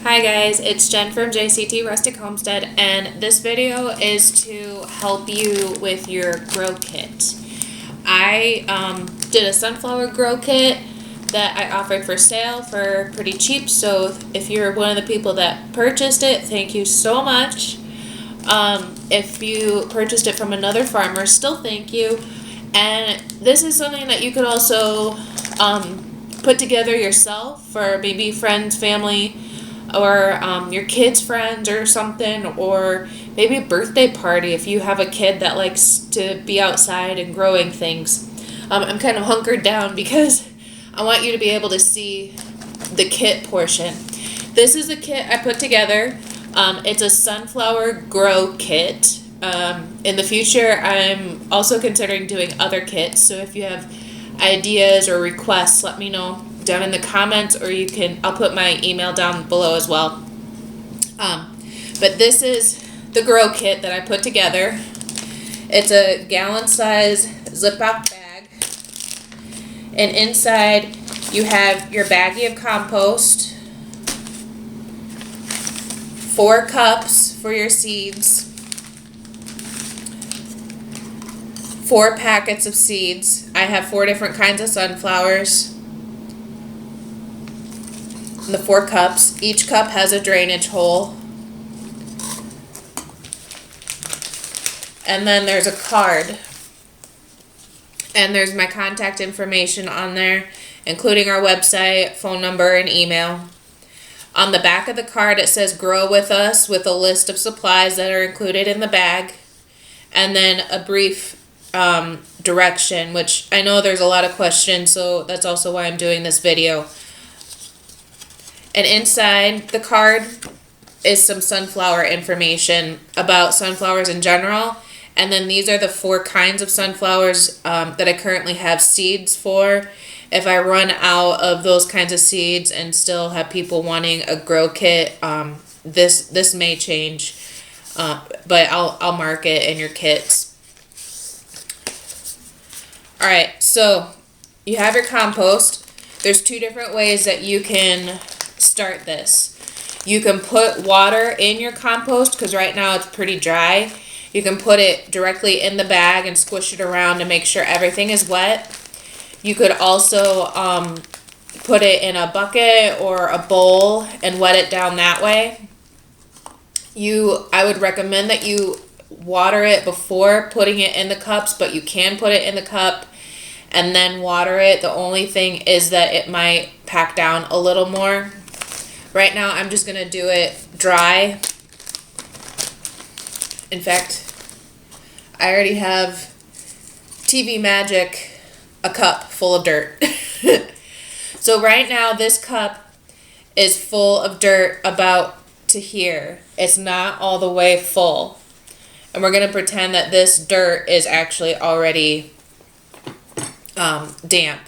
Hi guys, it's Jen from JCT Rustic Homestead, and this video is to help you with your grow kit. I did a sunflower grow kit that I offered for sale for pretty cheap, so if you're one of the people that purchased it, thank you so much. If you purchased it from another farmer, still thank you. And this is something that you could also put together yourself for maybe friends, family, or your kids' friends or something, or maybe a birthday party if you have a kid that likes to be outside and growing things. I'm kind of hunkered down because I want you to be able to see the kit portion. This is a kit I put together. It's a sunflower grow kit. In the future, I'm also considering doing other kits, so if you have ideas or requests, let me know down in the comments, or I'll put my email down below as well. But this is the grow kit that I put together. It's a gallon size Ziploc bag, and inside you have your baggie of compost, 4 cups for your seeds, 4 packets of seeds. I have 4 different kinds of sunflowers. The 4 cups. Each cup has a drainage hole. And then there's a card. And there's my contact information on there, including our website, phone number, and email. On the back of the card it says "Grow with us" with a list of supplies that are included in the bag. And then a brief direction, which I know there's a lot of questions, so that's also why I'm doing this video. And inside the card is some sunflower information about sunflowers in general. And then these are the 4 kinds of sunflowers that I currently have seeds for. If I run out of those kinds of seeds and still have people wanting a grow kit, this may change, but I'll mark it in your kits. All right, so you have your compost. There's 2 different ways that you can start this. You can put water in your compost, because right now it's pretty dry. You can put it directly in the bag and squish it around to make sure everything is wet. You could also put it in a bucket or a bowl and wet it down that way. I would recommend that you water it before putting it in the cups, but you can put it in the cup and then water it. The only thing is that it might pack down a little more. Right now I'm just going to do it dry. In fact, I already have TV Magic, a cup full of dirt. So right now this cup is full of dirt about to here. It's not all the way full. And we're going to pretend that this dirt is actually already damp.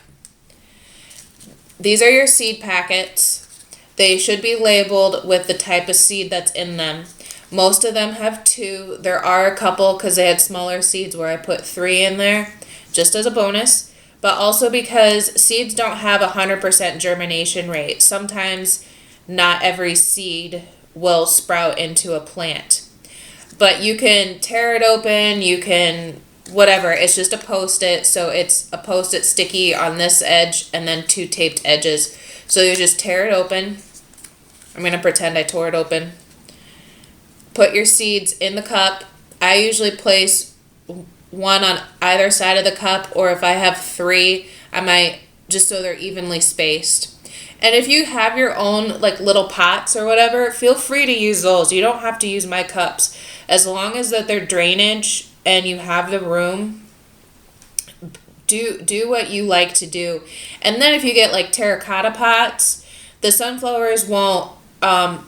These are your seed packets. They should be labeled with the type of seed that's in them. Most of them have 2. There are a couple, because they had smaller seeds, where I put 3 in there just as a bonus, but also because seeds don't have a 100% germination rate. Sometimes not every seed will sprout into a plant. But you can tear it open, you can whatever. It's just a Post-it, so it's a Post-it sticky on this edge and then 2 taped edges. So you just tear it open. I'm going to pretend I tore it open. Put your seeds in the cup. I usually place 1 on either side of the cup, or if I have 3, I might, just so they're evenly spaced. And if you have your own like little pots or whatever, feel free to use those. You don't have to use my cups. As long as that they're drainage and you have the room, do what you like to do. And then if you get like terracotta pots, the sunflowers won't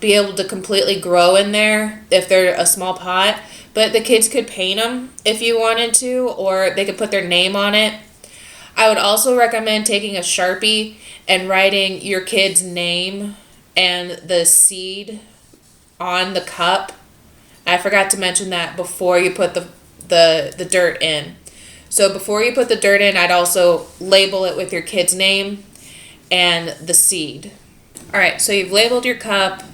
be able to completely grow in there if they're a small pot, but the kids could paint them if you wanted to, or they could put their name on it. I would also recommend taking a Sharpie and writing your kid's name and the seed on the cup. I forgot to mention that before you put the dirt in. So before you put the dirt in, I'd also label it with your kid's name and the seed. All right, so you've labeled your cup,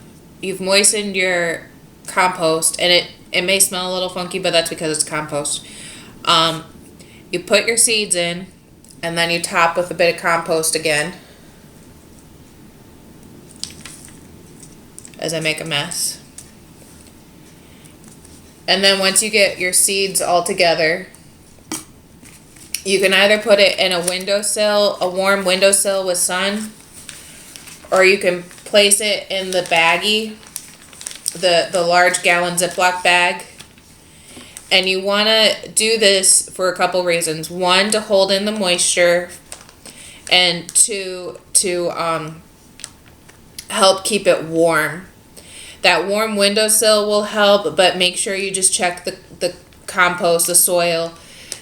you've moistened your compost, and it may smell a little funky, but that's because it's compost. You put your seeds in, and then you top with a bit of compost again. As I make a mess. And then once you get your seeds all together, you can either put it in a windowsill, a warm windowsill with sun, or you can place it in the baggie, the large gallon Ziploc bag. And you want to do this for a couple reasons. One, to hold in the moisture, and two, to help keep it warm. That warm windowsill will help, but make sure you just check the compost, the soil,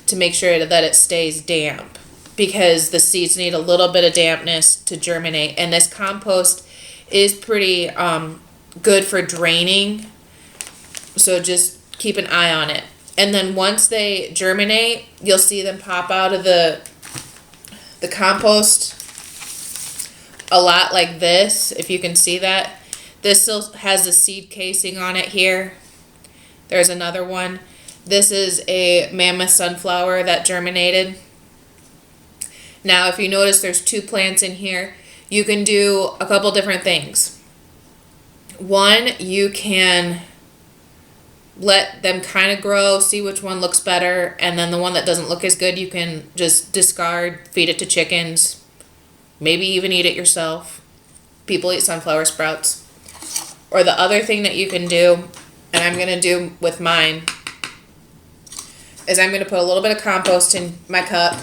to make sure that it stays damp, because the seeds need a little bit of dampness to germinate. And this compost is pretty good for draining, so just keep an eye on it. And then once they germinate, you'll see them pop out of the compost a lot like this, if you can see that. This still has a seed casing on it here. There's another one. This is a mammoth sunflower that germinated. Now, if you notice, there's 2 plants in here. You can do a couple different things. One, you can let them kind of grow, see which one looks better, and then the one that doesn't look as good, you can just discard, feed it to chickens, maybe even eat it yourself. People eat sunflower sprouts. Or the other thing that you can do, and I'm going to do with mine, is I'm going to put a little bit of compost in my cup.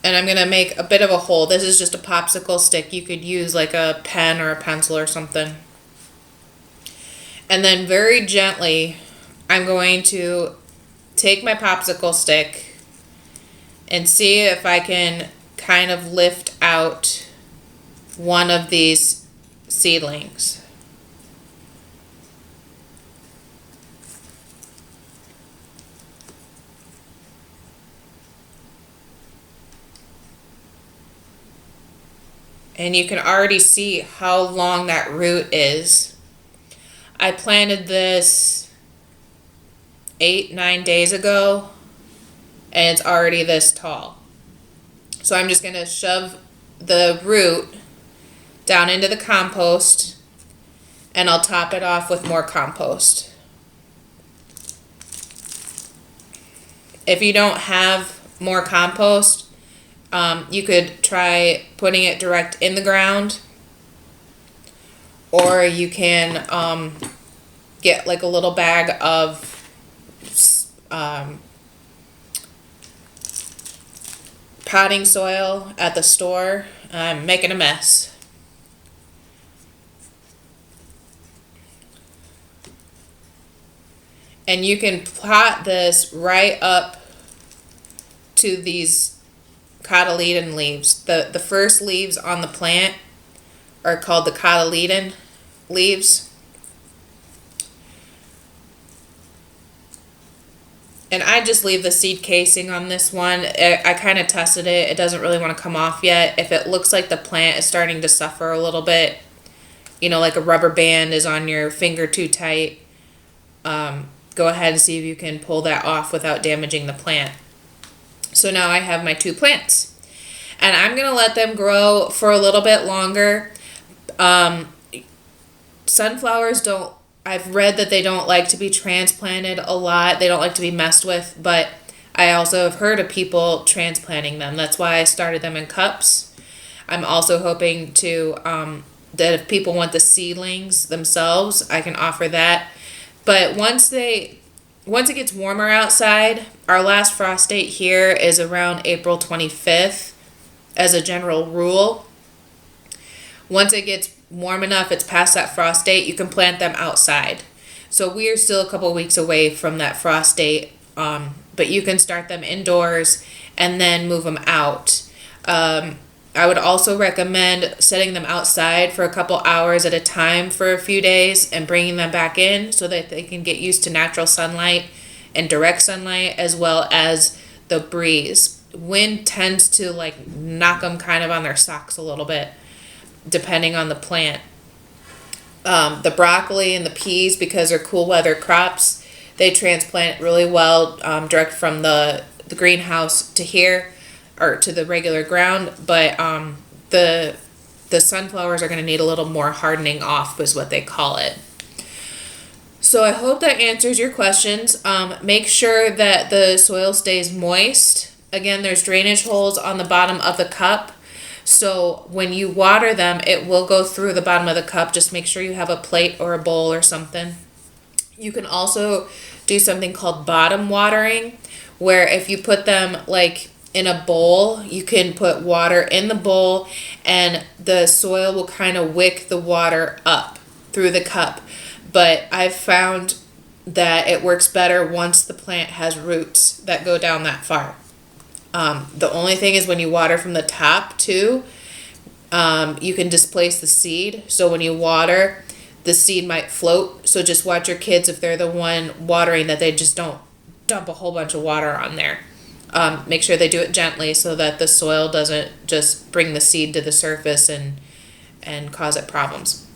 And I'm going to make a bit of a hole. This is just a popsicle stick. You could use like a pen or a pencil or something. And then very gently, I'm going to take my popsicle stick and see if I can kind of lift out one of these seedlings. And you can already see how long that root is. I planted this 8-9 days ago, and it's already this tall. So I'm just going to shove the root down into the compost, and I'll top it off with more compost. If you don't have more compost, you could try putting it direct in the ground, or you can get like a little bag of potting soil at the store. I'm making a mess. And you can pot this right up to these cotyledon leaves. The first leaves on the plant are called the cotyledon leaves. And I just leave the seed casing on this one. I kind of tested it. It doesn't really want to come off yet. If it looks like the plant is starting to suffer a little bit, you know, like a rubber band is on your finger too tight, go ahead and see if you can pull that off without damaging the plant. So now I have my 2 plants. And I'm going to let them grow for a little bit longer. Sunflowers don't, I've read that they don't like to be transplanted a lot. They don't like to be messed with, but I also have heard of people transplanting them. That's why I started them in cups. I'm also hoping to, that if people want the seedlings themselves, I can offer that. But once it gets warmer outside, our last frost date here is around April 25th as a general rule. Once it gets warm enough, it's past that frost date, you can plant them outside. So we are still a couple weeks away from that frost date, but you can start them indoors and then move them out. I would also recommend setting them outside for a couple hours at a time for a few days and bringing them back in so that they can get used to natural sunlight and direct sunlight as well as the breeze. wind tends to like knock them kind of on their socks a little bit, depending on the plant. The broccoli and the peas, because they're cool weather crops, they transplant really well direct from the greenhouse to here, or to the regular ground. But the sunflowers are going to need a little more hardening off, is what they call it. So I hope that answers your questions. Make sure that the soil stays moist. Again, there's drainage holes on the bottom of the cup. So when you water them, it will go through the bottom of the cup. Just make sure you have a plate or a bowl or something. You can also do something called bottom watering, where if you put them like in a bowl, you can put water in the bowl and the soil will kind of wick the water up through the cup. But I've found that it works better once the plant has roots that go down that far. The only thing is when you water from the top too, you can displace the seed. So when you water, the seed might float. So just watch your kids, if they're the one watering, that they just don't dump a whole bunch of water on there. Make sure they do it gently so that the soil doesn't just bring the seed to the surface and cause it problems.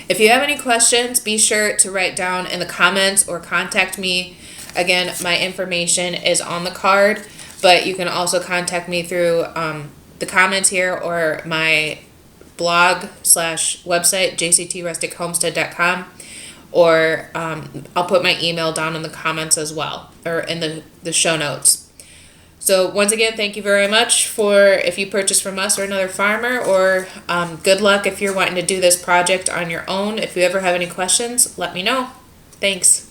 If you have any questions, be sure to write down in the comments or contact me. Again, my information is on the card, but you can also contact me through the comments here or my blog/website, jctrustichomestead.com, or I'll put my email down in the comments as well, or in the show notes. So once again, thank you very much for if you purchase from us or another farmer, or good luck if you're wanting to do this project on your own. If you ever have any questions, let me know. Thanks.